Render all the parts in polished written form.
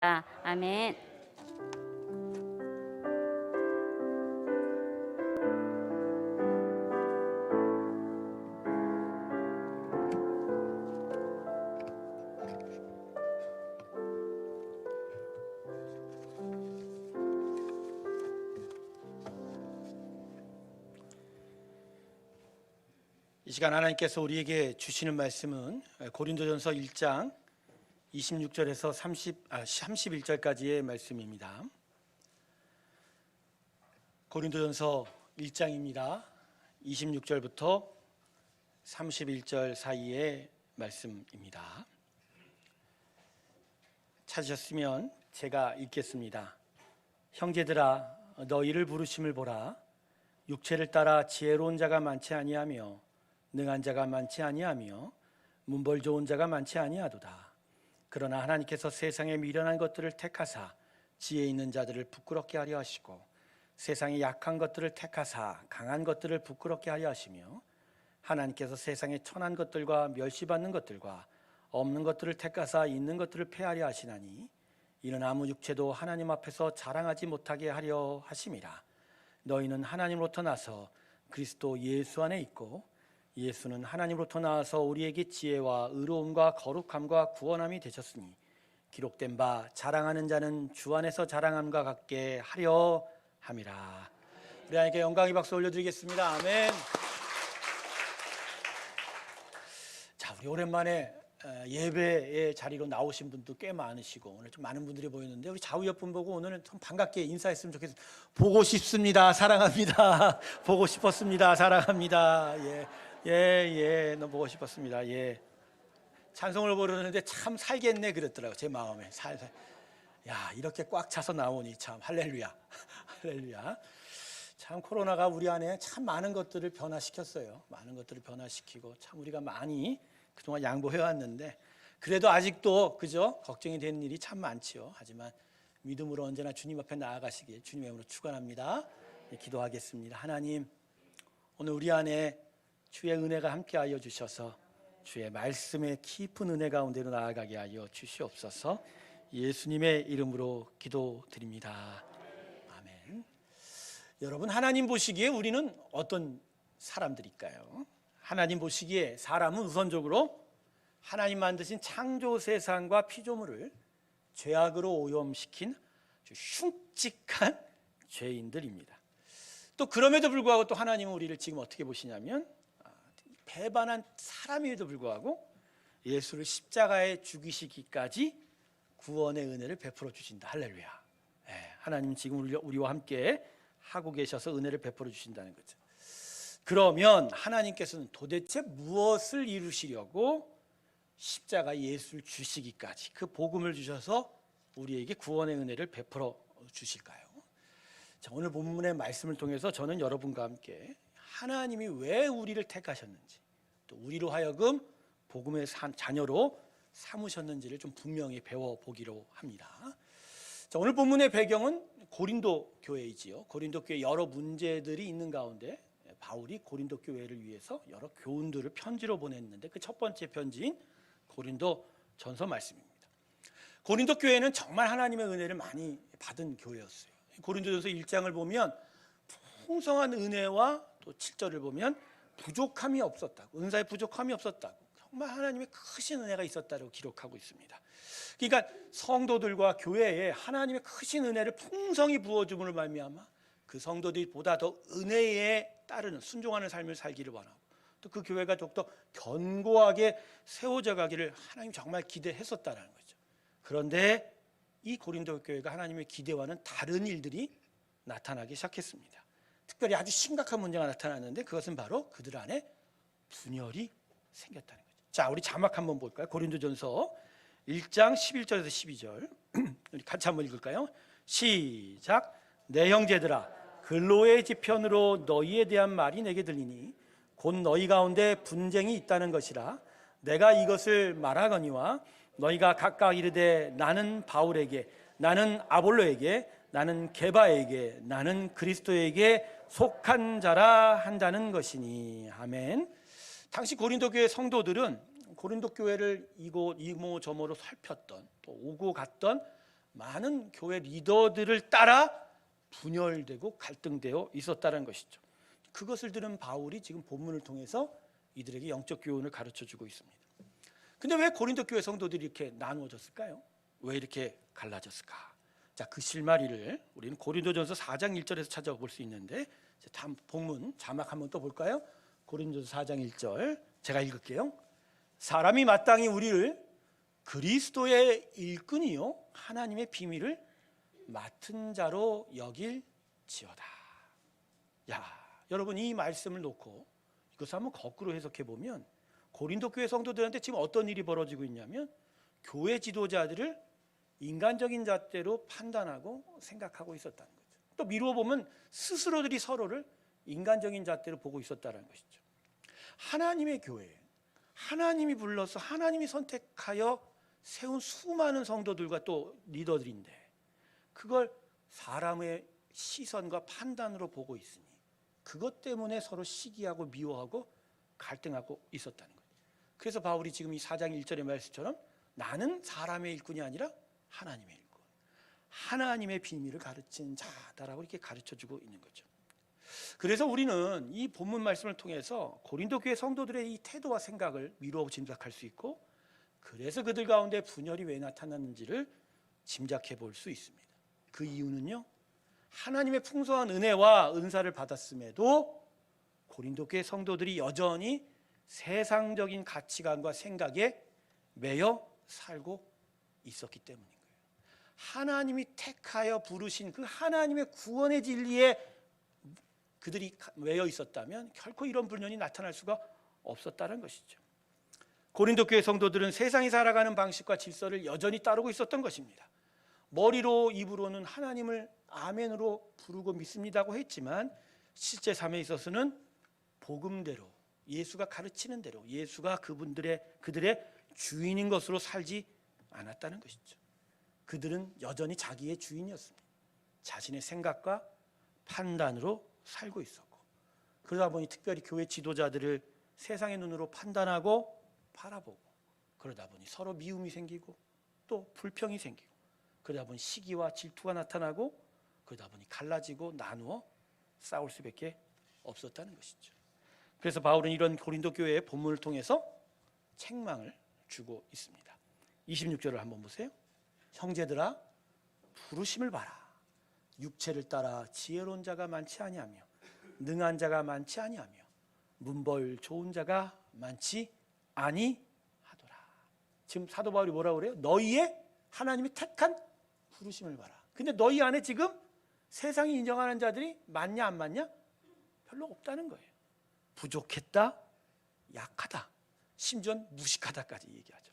아멘. 이 시간 하나님께서 우리에게 주시는 말씀은 고린도전서 1장 26절에서 31절까지의 말씀입니다. 고린도전서 1장입니다. 26절부터 31절 사이의 말씀입니다. 찾으셨으면 제가 읽겠습니다. 형제들아, 너희를 부르심을 보라. 육체를 따라 지혜로운 자가 많지 아니하며 능한 자가 많지 아니하며 문벌 좋은 자가 많지 아니하도다. 그러나 하나님께서 세상에 미련한 것들을 택하사 지혜 있는 자들을 부끄럽게 하려 하시고 세상에 약한 것들을 택하사 강한 것들을 부끄럽게 하려 하시며 하나님께서 세상에 천한 것들과 멸시받는 것들과 없는 것들을 택하사 있는 것들을 폐하려 하시나니 이는 아무 육체도 하나님 앞에서 자랑하지 못하게 하려 하심이라. 너희는 하나님으로부터 나서 그리스도 예수 안에 있고 예수는 하나님으로부터 나와서 우리에게 지혜와 의로움과 거룩함과 구원함이 되셨으니 기록된 바 자랑하는 자는 주 안에서 자랑함과 같게 하려 함이라. 우리 하나님께 영광의 박수 올려드리겠습니다. 아멘. 자, 우리 오랜만에 예배의 자리로 나오신 분도 꽤 많으시고 오늘 좀 많은 분들이 보였는데 우리 좌우 옆분 보고 오늘은 좀 반갑게 인사했으면 좋겠어요. 보고 싶습니다. 사랑합니다. 보고 싶었습니다. 사랑합니다. 너무 보고 싶었습니다. 찬송을 부르는데 참 살겠네 그랬더라고요. 제 마음에 살살. 야, 이렇게 꽉 차서 나오니 참 할렐루야. 할렐루야. 참 코로나가 우리 안에 참 많은 것들을 변화시켰어요. 많은 것들을 변화시키고 참 우리가 많이 그동안 양보해왔는데 그래도 아직도 그죠? 걱정이 되는 일이 참 많지요. 하지만 믿음으로 언제나 주님 앞에 나아가시길 주님의 이름으로 축원합니다. 기도하겠습니다. 하나님, 오늘 우리 안에 주의 은혜가 함께하여 주셔서 주의 말씀의 깊은 은혜 가운데로 나아가게 하여 주시옵소서. 예수님의 이름으로 기도드립니다. 아멘. 여러분, 하나님 보시기에 우리는 어떤 사람들일까요? 하나님 보시기에 사람은 우선적으로 하나님 만드신 창조 세상과 피조물을 죄악으로 오염시킨 흉측한 죄인들입니다. 또 그럼에도 불구하고 또 하나님은 우리를 지금 어떻게 보시냐면 배반한 사람임에도 불구하고 예수를 십자가에 죽이시기까지 구원의 은혜를 베풀어 주신다. 할렐루야. 하나님 지금 우리와 함께 하고 계셔서 은혜를 베풀어 주신다는 거죠. 그러면 하나님께서는 도대체 무엇을 이루시려고 십자가에 예수를 주시기까지 그 복음을 주셔서 우리에게 구원의 은혜를 베풀어 주실까요? 자, 오늘 본문의 말씀을 통해서 저는 여러분과 함께 하나님이 왜 우리를 택하셨는지 또 우리로 하여금 복음의 자녀로 삼으셨는지를 좀 분명히 배워보기로 합니다. 자, 오늘 본문의 배경은 고린도 교회이지요. 고린도 교회 여러 문제들이 있는 가운데 바울이 고린도 교회를 위해서 여러 교훈들을 편지로 보냈는데 그 첫 번째 편지인 고린도 전서 말씀입니다. 고린도 교회는 정말 하나님의 은혜를 많이 받은 교회였어요. 고린도전서 1장을 보면 풍성한 은혜와 또 7절을 보면 부족함이 없었다고, 은사에 부족함이 없었다고, 정말 하나님의 크신 은혜가 있었다고 기록하고 있습니다. 그러니까 성도들과 교회에 하나님의 크신 은혜를 풍성히 부어줌으로 말미암아 그 성도들이 보다 더 은혜에 따르는 순종하는 삶을 살기를 원하고 또 그 교회가 더욱더 견고하게 세워져 가기를 하나님 정말 기대했었다는 거죠. 그런데 이 고린도 교회가 하나님의 기대와는 다른 일들이 나타나기 시작했습니다. 특별히 아주 심각한 문제가 나타났는데 그것은 바로 그들 안에 분열이 생겼다는 거죠. 자, 우리 자막 한번 볼까요? 고린도전서 1장 11절에서 12절 우리 같이 한번 읽을까요? 시작. 내 형제들아, 근로의 지편으로 너희에 대한 말이 내게 들리니 곧 너희 가운데 분쟁이 있다는 것이라. 내가 이것을 말하거니와 너희가 각각 이르되 나는 바울에게, 나는 아볼로에게, 나는 게바에게, 나는 그리스도에게 속한 자라 한다는 것이니. 아멘. 당시 고린도 교회 성도들은 고린도 교회를 이곳 이모 저모로 살폈던 또 오고 갔던 많은 교회 리더들을 따라 분열되고 갈등되어 있었다는 것이죠. 그것을 들은 바울이 지금 본문을 통해서 이들에게 영적 교훈을 가르쳐주고 있습니다. 근데 왜 고린도 교회 성도들이 이렇게 나누어졌을까요? 왜 이렇게 갈라졌을까? 자, 그 실마리를 우리는 고린도전서 4장 1절에서 찾아볼 수 있는데, 다음 본문 자막 한번 또 볼까요? 고린도전서 4장 1절 제가 읽을게요. 사람이 마땅히 우리를 그리스도의 일꾼이요 하나님의 비밀을 맡은 자로 여길지어다. 야, 여러분, 이 말씀을 놓고 이것을 한번 거꾸로 해석해 보면 고린도 교회 성도들한테 지금 어떤 일이 벌어지고 있냐면, 교회 지도자들을 인간적인 잣대로 판단하고 생각하고 있었다는 거죠. 또 미루어 보면 스스로들이 서로를 인간적인 잣대로 보고 있었다는 것이죠. 하나님의 교회, 하나님이 불러서 하나님이 선택하여 세운 수많은 성도들과 또 리더들인데, 그걸 사람의 시선과 판단으로 보고 있으니 그것 때문에 서로 시기하고 미워하고 갈등하고 있었다는 거예요. 그래서 바울이 지금 이 4장 1절의 말씀처럼 나는 사람의 일꾼이 아니라 하나님의 일꾼, 하나님의 비밀을 가르친 자다라고 이렇게 가르쳐주고 있는 거죠. 그래서 우리는 이 본문 말씀을 통해서 고린도 교회 성도들의 이 태도와 생각을 미루어 짐작할 수 있고, 그래서 그들 가운데 분열이 왜 나타났는지를 짐작해 볼 수 있습니다. 그 이유는요, 하나님의 풍성한 은혜와 은사를 받았음에도 고린도 교회 성도들이 여전히 세상적인 가치관과 생각에 매여 살고 있었기 때문인 거예요. 하나님이 택하여 부르신 그 하나님의 구원의 진리에 그들이 매여 있었다면 결코 이런 불륜이 나타날 수가 없었다는 것이죠. 고린도 교회 성도들은 세상이 살아가는 방식과 질서를 여전히 따르고 있었던 것입니다. 머리로 입으로는 하나님을 아멘으로 부르고 믿습니다고 했지만 실제 삶에 있어서는 복음대로, 예수가 가르치는 대로, 예수가 그들의 주인인 것으로 살지 않았다는 것이죠. 그들은 여전히 자기의 주인이었습니다. 자신의 생각과 판단으로 살고 있었고, 그러다 보니 특별히 교회 지도자들을 세상의 눈으로 판단하고 바라보고, 그러다 보니 서로 미움이 생기고 또 불평이 생기고, 그러다 보니 시기와 질투가 나타나고, 그러다 보니 갈라지고 나누어 싸울 수밖에 없었다는 것이죠. 그래서 바울은 이런 고린도 교회의 본문을 통해서 책망을 주고 있습니다. 26절을 한번 보세요. 형제들아, 부르심을 봐라. 육체를 따라 지혜로운 자가 많지 아니하며 능한 자가 많지 아니하며 문벌 좋은 자가 많지 아니하더라. 지금 사도 바울이 뭐라고 그래요? 너희의 하나님이 택한 부르심을 봐라. 근데 너희 안에 지금 세상이 인정하는 자들이 많냐 안 많냐? 별로 없다는 거예요. 부족했다, 약하다, 심지어 무식하다까지 얘기하죠.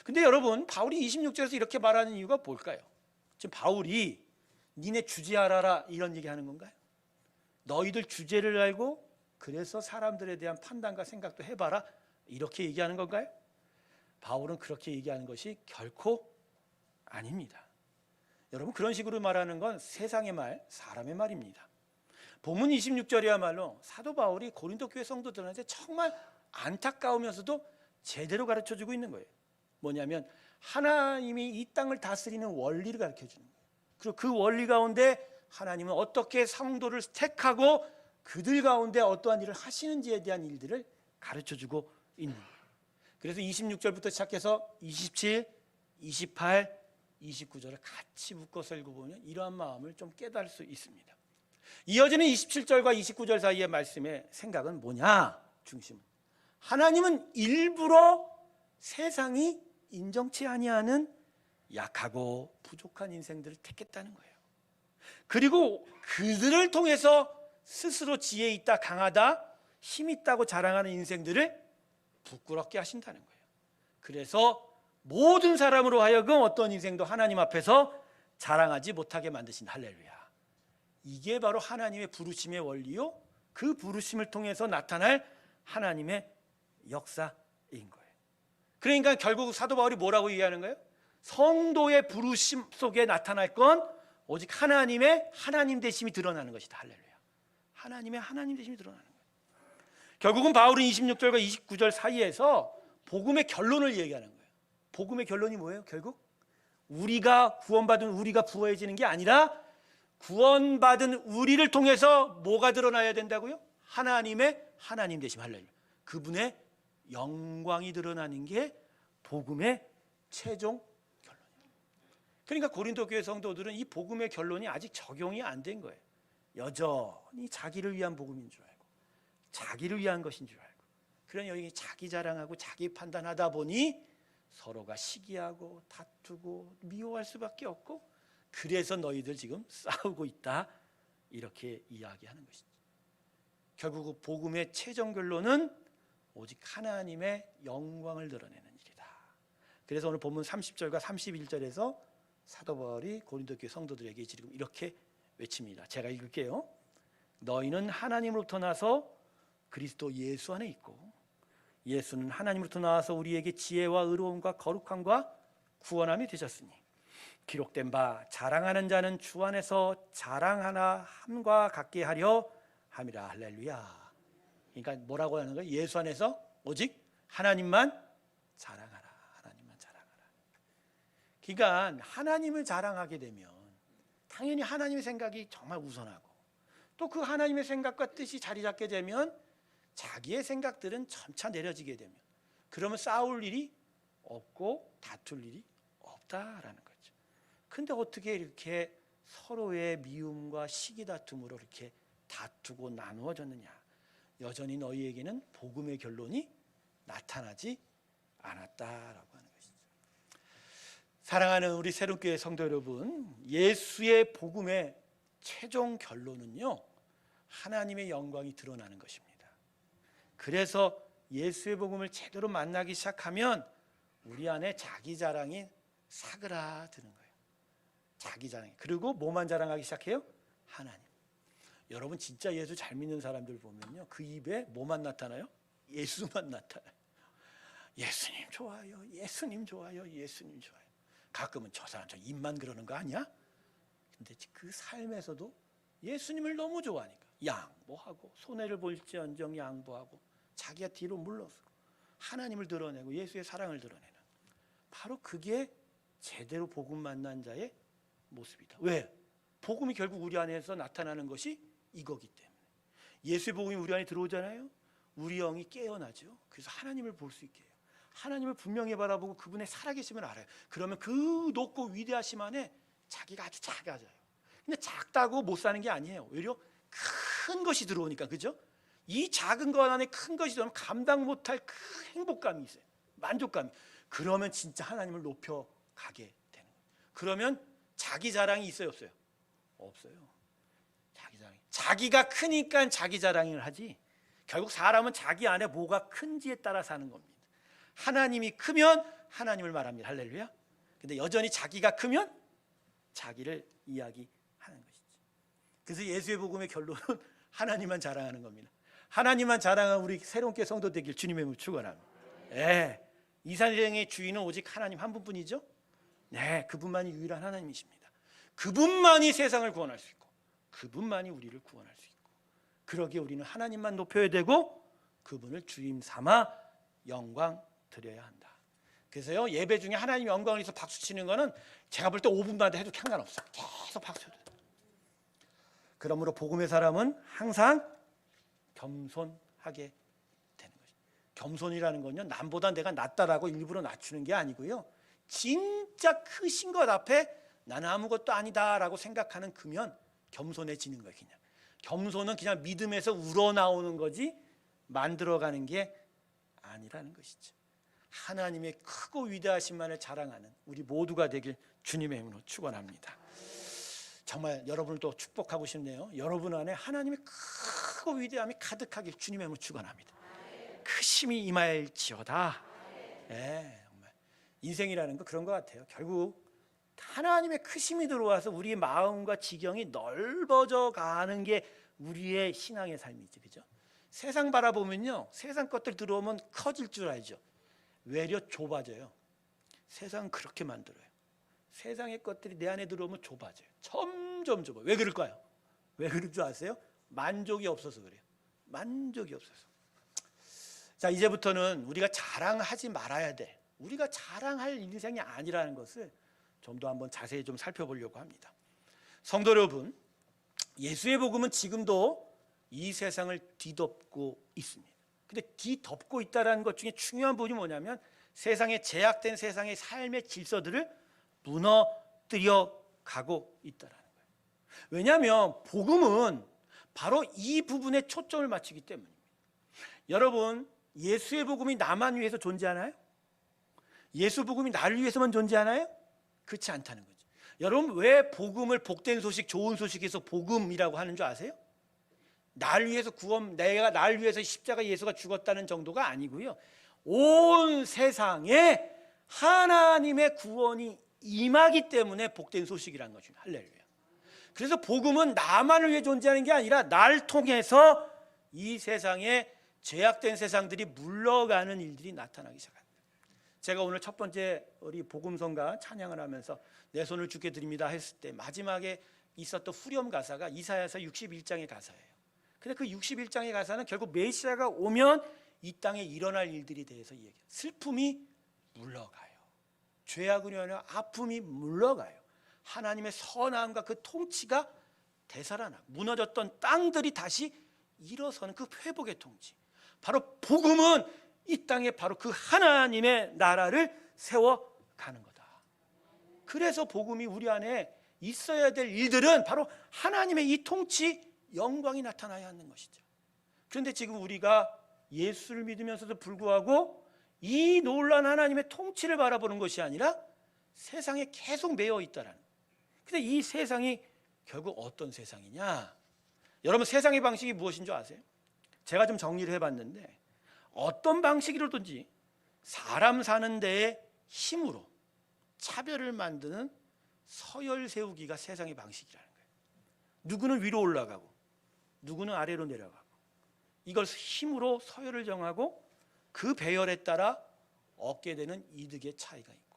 근데 여러분, 바울이 26절에서 이렇게 말하는 이유가 뭘까요? 지금 바울이 니네 주제하라라 이런 얘기하는 건가요? 너희들 주제를 알고 그래서 사람들에 대한 판단과 생각도 해봐라 이렇게 얘기하는 건가요? 바울은 그렇게 얘기하는 것이 결코 아닙니다. 여러분, 그런 식으로 말하는 건 세상의 말, 사람의 말입니다. 본문 26절이야말로 사도 바울이 고린도 교회 성도들한테 정말 안타까우면서도 제대로 가르쳐주고 있는 거예요. 뭐냐면 하나님이 이 땅을 다스리는 원리를 가르쳐주는 거예요. 그리고 그 원리 가운데 하나님은 어떻게 성도를 택하고 그들 가운데 어떠한 일을 하시는지에 대한 일들을 가르쳐주고 있는 거예요. 그래서 26절부터 시작해서 27, 28, 29절을 같이 묶어서 읽어보면 이러한 마음을 좀 깨달을 수 있습니다. 이어지는 27절과 29절 사이의 말씀의 생각은 뭐냐? 중심은 하나님은 일부러 세상이 인정치 아니하는 약하고 부족한 인생들을 택했다는 거예요. 그리고 그들을 통해서 스스로 지혜 있다, 강하다, 힘 있다고 자랑하는 인생들을 부끄럽게 하신다는 거예요. 그래서 모든 사람으로 하여금 어떤 인생도 하나님 앞에서 자랑하지 못하게 만드신 할렐루야. 이게 바로 하나님의 부르심의 원리요, 그 부르심을 통해서 나타날 하나님의 역사인 거예요. 그러니까 결국 사도 바울이 뭐라고 얘기하는 거예요? 성도의 부르심 속에 나타날 건 오직 하나님의 하나님 되심이 드러나는 것이다. 할렐루야. 하나님의 하나님 되심이 드러나는 거예요. 결국은 바울은 26절과 29절 사이에서 복음의 결론을 얘기하는 거예요. 복음의 결론이 뭐예요? 결국 우리가 구원받은 우리가 부어지는 게 아니라 구원받은 우리를 통해서 뭐가 드러나야 된다고요? 하나님의 하나님 되심. 할렐루야. 그분의 영광이 드러나는 게 복음의 최종 결론이에요. 그러니까 고린도 교회 성도들은 이 복음의 결론이 아직 적용이 안 된 거예요. 여전히 자기를 위한 복음인 줄 알고 자기를 위한 것인 줄 알고, 그런 여기 자기 자랑하고 자기 판단하다 보니 서로가 시기하고 다투고 미워할 수밖에 없고, 그래서 너희들 지금 싸우고 있다, 이렇게 이야기하는 것이죠. 결국 그 복음의 최종 결론은 오직 하나님의 영광을 드러내는 일이다. 그래서 오늘 본문 30절과 31절에서 사도 바울이 고린도 교회 성도들에게 지금 이렇게 외칩니다. 제가 읽을게요. 너희는 하나님으로부터 나서 그리스도 예수 안에 있고, 예수는 하나님으로부터 나와서 우리에게 지혜와 의로움과 거룩함과 구원함이 되셨으니, 기록된 바 자랑하는 자는 주 안에서 자랑하나 함과 같게 하려 함이라. 할렐루야. 그러니까 뭐라고 하는 거예요? 예수 안에서 오직 하나님만 자랑하라. 하나님만 자랑하라. 그러니까 하나님을 자랑하게 되면 당연히 하나님의 생각이 정말 우선하고, 또 그 하나님의 생각과 뜻이 자리 잡게 되면 자기의 생각들은 점차 내려지게 되면, 그러면 싸울 일이 없고 다툴 일이 없다라는 거죠. 근데 어떻게 이렇게 서로의 미움과 시기다툼으로 이렇게 다투고 나누어졌느냐? 여전히 너희에게는 복음의 결론이 나타나지 않았다라고 하는 것이죠. 사랑하는 우리 새롭교회 성도 여러분, 예수의 복음의 최종 결론은요, 하나님의 영광이 드러나는 것입니다. 그래서 예수의 복음을 제대로 만나기 시작하면 우리 안에 자기 자랑이 사그라드는 거예요. 자기 자랑. 그리고 뭐만 자랑하기 시작해요? 하나님. 여러분 진짜 예수 잘 믿는 사람들 보면요, 그 입에 뭐만 나타나요? 예수만 나타나요. 예수님 좋아요, 예수님 좋아요, 예수님 좋아요. 가끔은 저 사람 저 입만 그러는 거 아니야? 근데 그 삶에서도 예수님을 너무 좋아하니까 양보하고, 손해를 볼지언정 양보하고, 자기가 뒤로 물러서고 하나님을 드러내고 예수의 사랑을 드러내는, 바로 그게 제대로 복음 만난 자의 모습이다. 왜? 복음이 결국 우리 안에서 나타나는 것이 이거기 때문에. 예수의 복음이 우리 안에 들어오잖아요. 우리 영이 깨어나죠. 그래서 하나님을 볼 수 있게 해요. 하나님을 분명히 바라보고 그분의 살아계심을 알아요. 그러면 그 높고 위대하심 안에 자기가 아주 작아져요. 근데 작다고 못 사는 게 아니에요. 오히려 큰 것이 들어오니까, 그죠? 이 작은 것 안에 큰 것이 들어오면 감당 못할 그 행복감이 있어요. 만족감이. 그러면 진짜 하나님을 높여가게 되는 거예요. 그러면 자기 자랑이 있어요, 없어요? 없어요. 자기 자랑. 자기가 크니까 자기 자랑을 하지, 결국 사람은 자기 안에 뭐가 큰지에 따라 사는 겁니다. 하나님이 크면 하나님을 말합니다. 할렐루야. 근데 여전히 자기가 크면 자기를 이야기하는 것이죠. 그래서 예수의 복음의 결론은 하나님만 자랑하는 겁니다. 하나님만 자랑한 우리 새로운 교회 성도 되길 주님의 이름으로 축원합니다. 네, 이 세상의 주인은 오직 하나님 한 분뿐이죠. 네, 그분만이 유일한 하나님이십니다. 그분만이 세상을 구원할 수 있고, 그분만이 우리를 구원할 수 있고, 그러기에 우리는 하나님만 높여야 되고 그분을 주임 삼아 영광 드려야 한다. 그래서요, 예배 중에 하나님 영광을 위해서 박수 치는 거는 제가 볼 때 5분마다 해도 상관없어요. 계속 박수 쳐도 돼요. 그러므로 복음의 사람은 항상 겸손하게 되는 것입니다. 겸손이라는 건요, 남보다 내가 낫다라고 일부러 낮추는 게 아니고요, 진짜 크신 것 앞에 나는 아무것도 아니다라고 생각하는 그면 겸손해지는 거예요. 그냥 겸손은 그냥 믿음에서 우러나오는 거지 만들어가는 게 아니라는 것이죠. 하나님의 크고 위대하심만을 자랑하는 우리 모두가 되길 주님의 이름으로 축원합니다. 정말 여러분을 또 축복하고 싶네요. 여러분 안에 하나님의 크고 위대함이 가득하길 주님의 이름으로 축원합니다. 크심이 임하일지어다. 네, 정말 인생이라는 거 그런 것 같아요. 결국 하나님의 크심이 들어와서 우리의 마음과 지경이 넓어져 가는 게 우리의 신앙의 삶이지, 그죠? 세상 바라보면요, 세상 것들 들어오면 커질 줄 알죠. 외려 좁아져요. 세상은 그렇게 만들어요. 세상의 것들이 내 안에 들어오면 좁아져요. 점점 좁아요. 왜 그럴까요? 왜 그럴 줄 아세요? 만족이 없어서 그래요. 만족이 없어서. 자, 이제부터는 우리가 자랑하지 말아야 돼. 우리가 자랑할 인생이 아니라는 것을 좀 더 한번 자세히 좀 살펴보려고 합니다. 성도 여러분, 예수의 복음은 지금도 이 세상을 뒤덮고 있습니다. 근데 뒤덮고 있다는 것 중에 중요한 부분이 뭐냐면 세상에 제약된 세상의 삶의 질서들을 무너뜨려 가고 있다는 거예요. 왜냐하면 복음은 바로 이 부분에 초점을 맞추기 때문입니다. 여러분, 예수의 복음이 나만 위해서 존재하나요? 예수 복음이 나를 위해서만 존재하나요? 그렇지 않다는 거죠. 여러분, 왜 복음을 복된 소식, 좋은 소식에서 복음이라고 하는 줄 아세요? 나를 위해서 내가 나를 위해서 십자가 예수가 죽었다는 정도가 아니고요. 온 세상에 하나님의 구원이 임하기 때문에 복된 소식이라는 거죠. 할렐루야. 그래서 복음은 나만을 위해 존재하는 게 아니라 날 통해서 이 세상에 죄악된 세상들이 물러가는 일들이 나타나기 시작합니다. 제가 오늘 첫 번째 우리 복음성가 찬양을 하면서 내 손을 주께 드립니다 했을 때 마지막에 있었던 후렴 가사가 이사야서 61장의 가사예요. 근데 그 61장의 가사는 결국 메시아가 오면 이 땅에 일어날 일들에 대해서 얘기해요. 슬픔이 물러가요. 죄악으로 인한 아픔이 물러가요. 하나님의 선함과 그 통치가 되살아나고 무너졌던 땅들이 다시 일어서는 그 회복의 통치. 바로 복음은 이 땅에 바로 그 하나님의 나라를 세워가는 거다. 그래서 복음이 우리 안에 있어야 될 일들은 바로 하나님의 이 통치, 영광이 나타나야 하는 것이죠. 그런데 지금 우리가 예수를 믿으면서도 불구하고 이 놀라운 하나님의 통치를 바라보는 것이 아니라 세상에 계속 매여 있다라는 거예요. 근데 이 세상이 결국 어떤 세상이냐? 여러분, 세상의 방식이 무엇인 줄 아세요? 제가 좀 정리를 해봤는데 어떤 방식이로든지 사람 사는 데에 힘으로 차별을 만드는 서열 세우기가 세상의 방식이라는 거예요. 누구는 위로 올라가고 누구는 아래로 내려가고 이걸 힘으로 서열을 정하고 그 배열에 따라 얻게 되는 이득의 차이가 있고,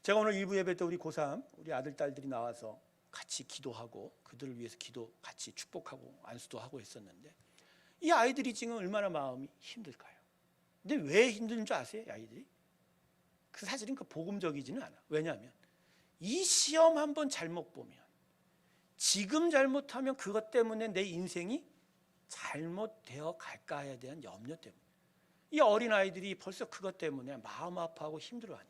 제가 오늘 일부 예배 때 우리 고3 우리 아들 딸들이 나와서 같이 기도하고 그들을 위해서 기도 같이 축복하고 안수도 하고 했었는데 이 아이들이 지금 얼마나 마음이 힘들까요? 근데 왜 힘든 줄 아세요? 아이들이 사실은 그 복음적이지는 않아. 왜냐하면 이 시험 한번 잘못 보면 지금 잘못하면 그것 때문에 내 인생이 잘못되어 갈까에 대한 염려 때문에 이 어린아이들이 벌써 그것 때문에 마음 아파하고 힘들어하니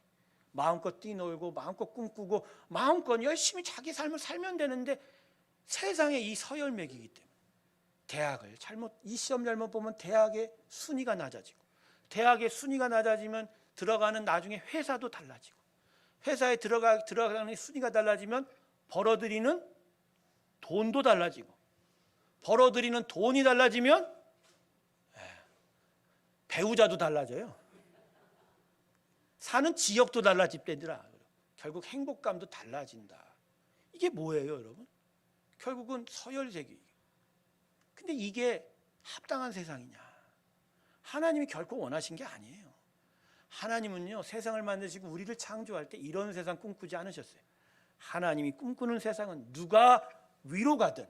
마음껏 뛰놀고 마음껏 꿈꾸고 마음껏 열심히 자기 삶을 살면 되는데 세상에 이 서열 매기기 때문에 대학을 이 시험 잘못 보면 대학의 순위가 낮아지고 대학의 순위가 낮아지면 들어가는 나중에 회사도 달라지고 회사에 들어가는 순위가 달라지면 벌어들이는 돈도 달라지고 벌어들이는 돈이 달라지면 배우자도 달라져요. 사는 지역도 달라집대더라. 결국 행복감도 달라진다. 이게 뭐예요, 여러분? 결국은 서열세계. 근데 이게 합당한 세상이냐? 하나님이 결코 원하신 게 아니에요. 하나님은요, 세상을 만드시고 우리를 창조할 때 이런 세상 꿈꾸지 않으셨어요. 하나님이 꿈꾸는 세상은 누가 위로 가든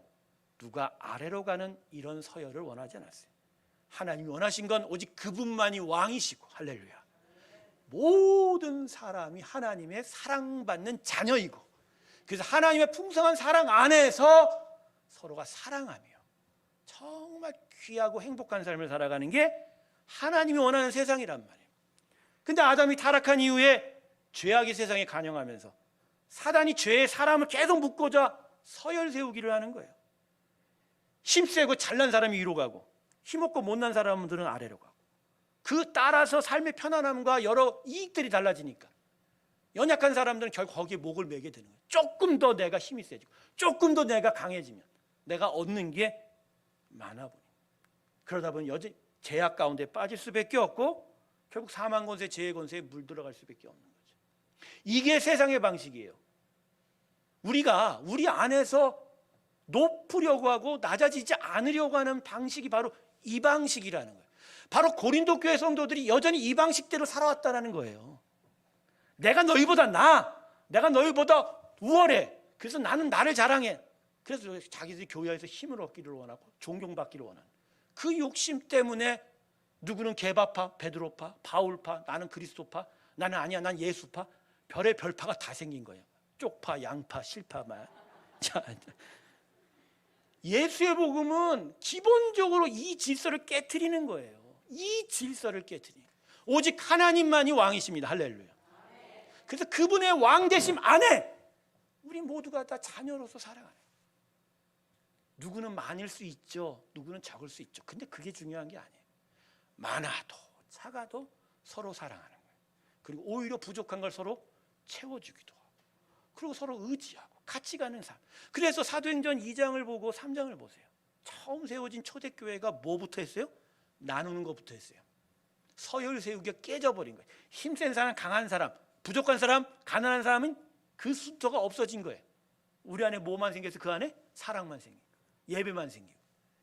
누가 아래로 가는 이런 서열을 원하지 않았어요. 하나님이 원하신 건 오직 그분만이 왕이시고, 할렐루야, 모든 사람이 하나님의 사랑받는 자녀이고, 그래서 하나님의 풍성한 사랑 안에서 서로가 사랑하며 정말 귀하고 행복한 삶을 살아가는 게 하나님이 원하는 세상이란 말이에요. 근데 아담이 타락한 이후에 죄악의 세상에 간영하면서 사단이 죄의 사람을 계속 묶고자 서열 세우기를 하는 거예요. 힘세고 잘난 사람이 위로 가고 힘없고 못난 사람들은 아래로 가고, 그 따라서 삶의 편안함과 여러 이익들이 달라지니까 연약한 사람들은 결국 거기에 목을 매게 되는 거예요. 조금 더 내가 힘이 세지고 조금 더 내가 강해지면 내가 얻는 게 많아 보니, 그러다 보니 여전히 죄악 가운데 빠질 수밖에 없고 결국 사망 권세, 죄의 권세에 물들어갈 수밖에 없는 거죠. 이게 세상의 방식이에요. 우리가 우리 안에서 높으려고 하고 낮아지지 않으려고 하는 방식이 바로 이 방식이라는 거예요. 바로 고린도 교회 성도들이 여전히 이 방식대로 살아왔다는 거예요. 내가 너희보다 나아, 내가 너희보다 우월해, 그래서 나는 나를 자랑해. 그래서 자기들이 교회에서 힘을 얻기를 원하고 존경받기를 원하는 그 욕심 때문에 누구는 게바파, 베드로파, 바울파, 나는 그리스도파, 나는 아니야, 난 예수파, 별의 별파가 다 생긴 거예요. 쪽파, 양파, 실파만. 자, 예수의 복음은 기본적으로 이 질서를 깨트리는 거예요. 이 질서를 깨트리는. 오직 하나님만이 왕이십니다. 할렐루야. 그래서 그분의 왕되심 안에 우리 모두가 다 자녀로서 살아가요. 누구는 많을 수 있죠. 누구는 적을 수 있죠. 근데 그게 중요한 게 아니에요. 많아도 작아도 서로 사랑하는 거예요. 그리고 오히려 부족한 걸 서로 채워주기도 하고, 그리고 서로 의지하고 같이 가는 삶. 그래서 사도행전 2장을 보고 3장을 보세요. 처음 세워진 초대교회가 뭐부터 했어요? 나누는 것부터 했어요. 서열 세우기가 깨져버린 거예요. 힘센 사람, 강한 사람, 부족한 사람, 가난한 사람은 그 순서가 없어진 거예요. 우리 안에 뭐만 생겨서 그 안에 사랑만 생기고 예배만 생기고,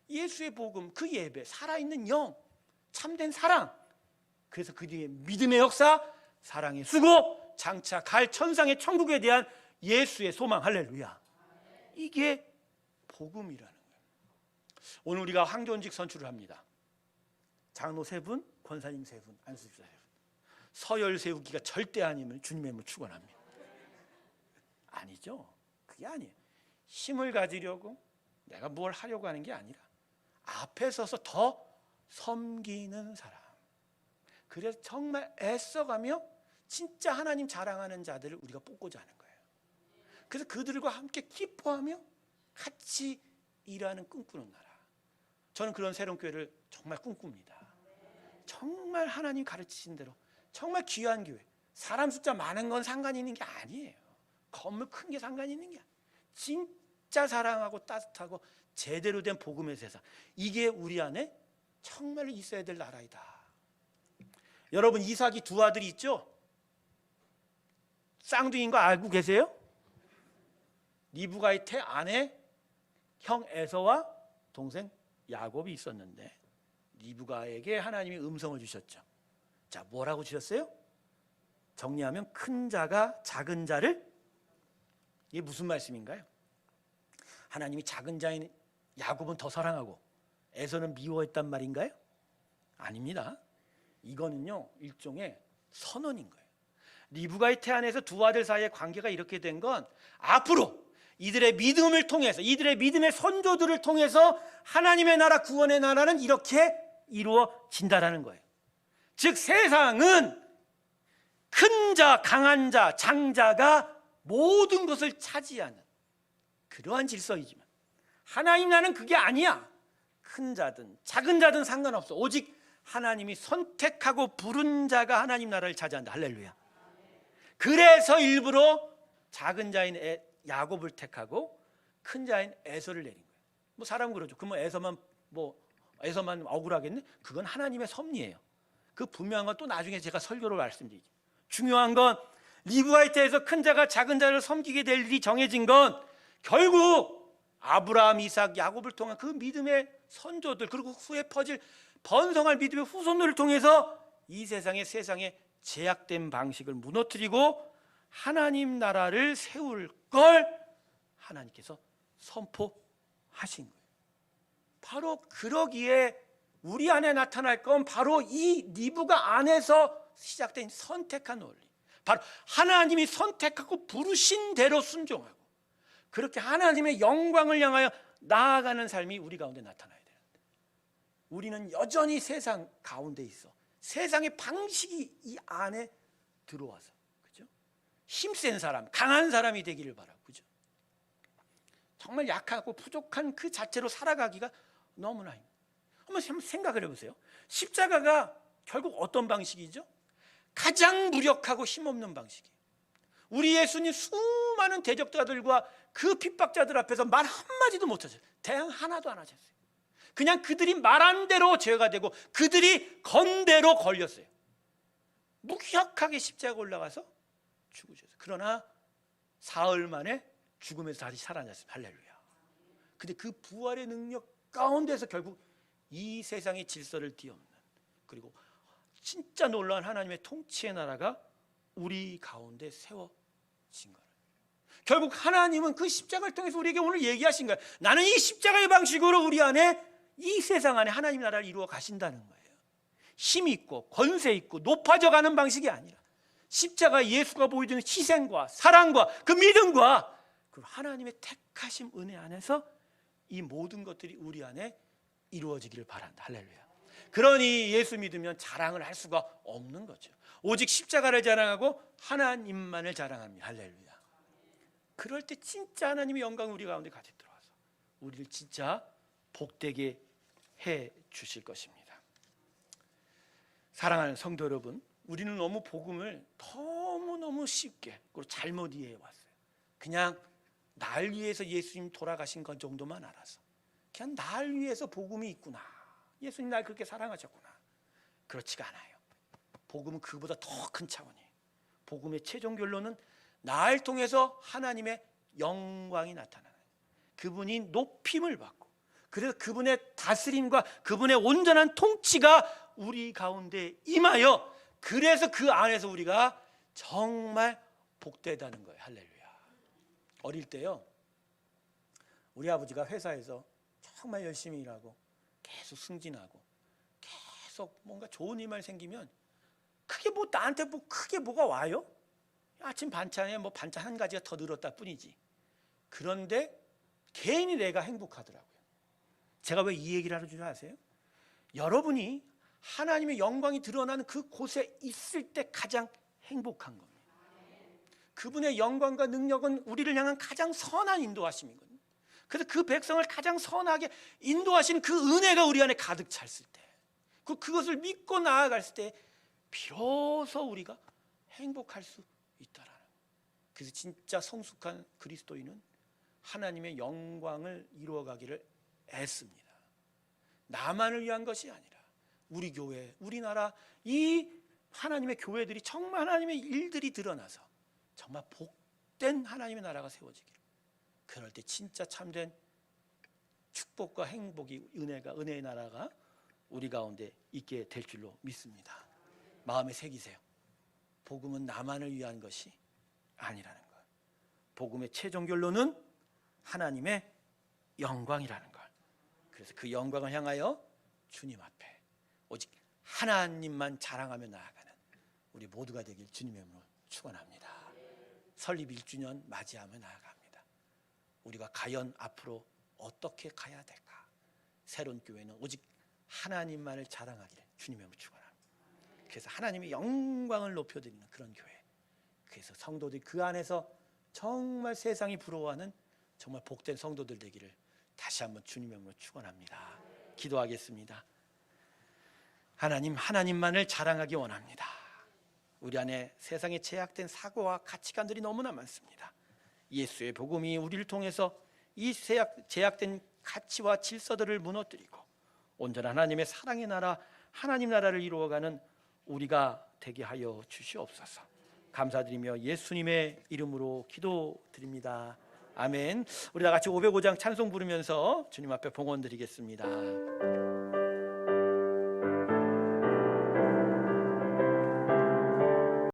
예수의 복음, 그 예배, 살아있는 영, 참된 사랑. 그래서 그 뒤에 믿음의 역사, 사랑의 수고, 장차 갈 천상의 천국에 대한 예수의 소망. 할렐루야. 이게 복음이라는 거예요. 오늘 우리가 황존직 선출을 합니다. 장로 3분, 권사님 3분, 안수집사 3분. 서열 세우기가 절대 아니면 주님의 문 축원합니다. 아니죠. 그게 아니에요. 힘을 가지려고 내가 뭘 하려고 하는 게 아니라 앞에 서서 더 섬기는 사람. 그래서 정말 애써가며 진짜 하나님 자랑하는 자들을 우리가 뽑고자 하는 거예요. 그래서 그들과 함께 기뻐하며 같이 일하는 꿈꾸는 나라. 저는 그런 새로운 교회를 정말 꿈꿉니다. 정말 하나님 가르치신 대로 정말 귀한 교회. 사람 숫자 많은 건 상관이 있는 게 아니에요. 건물 큰 게 상관이 있는 게 아니에요. 진짜 사랑하고 따뜻하고 제대로 된 복음의 세상. 이게 우리 안에 정말 있어야 될 나라이다. 여러분, 이삭이 2 아들이 있죠? 쌍둥이인 거 알고 계세요? 리브가의 태 안에 형 에서와 동생 야곱이 있었는데 리브가에게 하나님이 음성을 주셨죠. 자, 뭐라고 주셨어요? 정리하면 큰 자가 작은 자를, 이게 무슨 말씀인가요? 하나님이 작은 자인 야곱은 더 사랑하고 에서는 미워했단 말인가요? 아닙니다. 이거는요, 일종의 선언인 거예요. 리브가의 태 안에서 2 아들 사이의 관계가 이렇게 된 건 앞으로 이들의 믿음을 통해서, 이들의 믿음의 선조들을 통해서 하나님의 나라, 구원의 나라는 이렇게 이루어진다라는 거예요. 즉 세상은 큰 자, 강한 자, 장자가 모든 것을 차지하는 그러한 질서이지만 하나님 나라는 그게 아니야. 큰 자든 작은 자든 상관없어. 오직 하나님이 선택하고 부른 자가 하나님 나라를 차지한다. 할렐루야. 그래서 일부러 작은 자인 야곱을 택하고 큰 자인 에서를 내린 거예요. 뭐 사람은 그러죠. 그러면 에서만 억울하겠네? 그건 하나님의 섭리예요. 그 분명한 건 또 나중에 제가 설교로 말씀드리죠. 중요한 건 리브가의 태에서 큰 자가 작은 자를 섬기게 될 일이 정해진 건 결국 아브라함, 이삭, 야곱을 통한 그 믿음의 선조들, 그리고 후에 퍼질 번성할 믿음의 후손들을 통해서 이 세상의 제약된 방식을 무너뜨리고 하나님 나라를 세울 걸 하나님께서 선포하신 거예요. 바로 그러기에 우리 안에 나타날 건 바로 이 리브가 안에서 시작된 선택한 원리, 바로 하나님이 선택하고 부르신 대로 순종하고 그렇게 하나님의 영광을 향하여 나아가는 삶이 우리 가운데 나타나야 되는데, 우리는 여전히 세상 가운데 있어 세상의 방식이 이 안에 들어와서, 그죠? 힘센 사람, 강한 사람이 되기를 바라고, 그죠? 정말 약하고 부족한 그 자체로 살아가기가 너무나 힘들어요. 한번 생각을 해보세요. 십자가가 결국 어떤 방식이죠? 가장 무력하고 힘없는 방식이에요. 우리 예수님 수많은 대적자들과 그 핍박자들 앞에서 말 한마디도 못하셨어요. 대응 하나도 안 하셨어요. 그냥 그들이 말한 대로 죄가 되고 그들이 건 대로 걸렸어요. 무기력하게 십자가 올라가서 죽으셨어요. 그러나 사흘 만에 죽음에서 다시 살아났습니다. 할렐루야. 근데 그 부활의 능력 가운데서 결국 이 세상의 질서를 뒤엎는, 그리고 진짜 놀라운 하나님의 통치의 나라가 우리 가운데 세워진 거예요. 결국 하나님은 그 십자가를 통해서 우리에게 오늘 얘기하신 거예요. 나는 이 십자가의 방식으로 우리 안에, 이 세상 안에 하나님 나라를 이루어 가신다는 거예요. 힘 있고 권세 있고 높아져 가는 방식이 아니라 십자가 예수가 보여주는 희생과 사랑과 그 믿음과 그 하나님의 택하심 은혜 안에서 이 모든 것들이 우리 안에 이루어지기를 바란다. 할렐루야. 그러니 예수 믿으면 자랑을 할 수가 없는 거죠. 오직 십자가를 자랑하고 하나님만을 자랑합니다. 할렐루야. 그럴 때 진짜 하나님의 영광이 우리 가운데 가득 들어와서 우리를 진짜 복되게 해 주실 것입니다. 사랑하는 성도 여러분, 우리는 너무 복음을 너무너무 쉽게 그리고 잘못 이해해 왔어요. 그냥 날 위해서 예수님 돌아가신 것 정도만 알아서 그냥 날 위해서 복음이 있구나, 예수님 날 그렇게 사랑하셨구나. 그렇지가 않아요. 복음은 그보다 더 큰 차원이에요. 복음의 최종 결론은 날 통해서 하나님의 영광이 나타나는, 그분이 높임을 받고, 그래서 그분의 다스림과 그분의 온전한 통치가 우리 가운데 임하여, 그래서 그 안에서 우리가 정말 복되다는 거예요. 할렐루야. 어릴 때요, 우리 아버지가 회사에서 정말 열심히 일하고 계속 승진하고 계속 뭔가 좋은 일만 생기면 크게 뭐 나한테 뭐 크게 뭐가 와요? 아침 반찬에 뭐 반찬 한 가지가 더 늘었다 뿐이지. 그런데 개인이 내가 행복하더라고요. 제가 왜 이 얘기를 하는 줄 아세요? 여러분이 하나님의 영광이 드러나는 그 곳에 있을 때 가장 행복한 겁니다. 그분의 영광과 능력은 우리를 향한 가장 선한 인도하심이거든요. 그래서 그 백성을 가장 선하게 인도하시는 그 은혜가 우리 안에 가득 찼을 때, 그것을 믿고 나아갔을 때 비로소 우리가 행복할 수 있다라는. 그래서 진짜 성숙한 그리스도인은 하나님의 영광을 이루어가기를 애씁니다. 나만을 위한 것이 아니라 우리 교회, 우리나라, 이 하나님의 교회들이 정말 하나님의 일들이 드러나서 정말 복된 하나님의 나라가 세워지기를. 그럴 때 진짜 참된 축복과 행복이, 은혜의 나라가 우리 가운데 있게 될 줄로 믿습니다. 마음에 새기세요. 복음은 나만을 위한 것이 아니라는 것. 복음의 최종 결론은 하나님의 영광이라는 것. 그래서 그 영광을 향하여 주님 앞에 오직 하나님만 자랑하며 나아가는 우리 모두가 되길 주님의 이름으로 축원합니다. 설립 1주년 맞이하며 나아갑니다. 우리가 과연 앞으로 어떻게 가야 될까? 새로운 교회는 오직 하나님만을 자랑하기를 주님의 이름으로 축원합니다. 그래서 하나님의 영광을 높여드리는 그런 교회, 그래서 성도들이 그 안에서 정말 세상이 부러워하는 정말 복된 성도들 되기를 다시 한번 주님의 이름으로 축원합니다. 기도하겠습니다. 하나님, 하나님만을 자랑하기 원합니다. 우리 안에 세상에 제약된 사고와 가치관들이 너무나 많습니다. 예수의 복음이 우리를 통해서 이 제약된 가치와 질서들을 무너뜨리고 온전한 하나님의 사랑의 나라, 하나님 나라를 이루어가는 우리가 되게 하여 주시옵소서. 감사드리며 예수님의 이름으로 기도드립니다. 아멘. 우리 다 같이 505장 찬송 부르면서 주님 앞에 봉헌 드리겠습니다.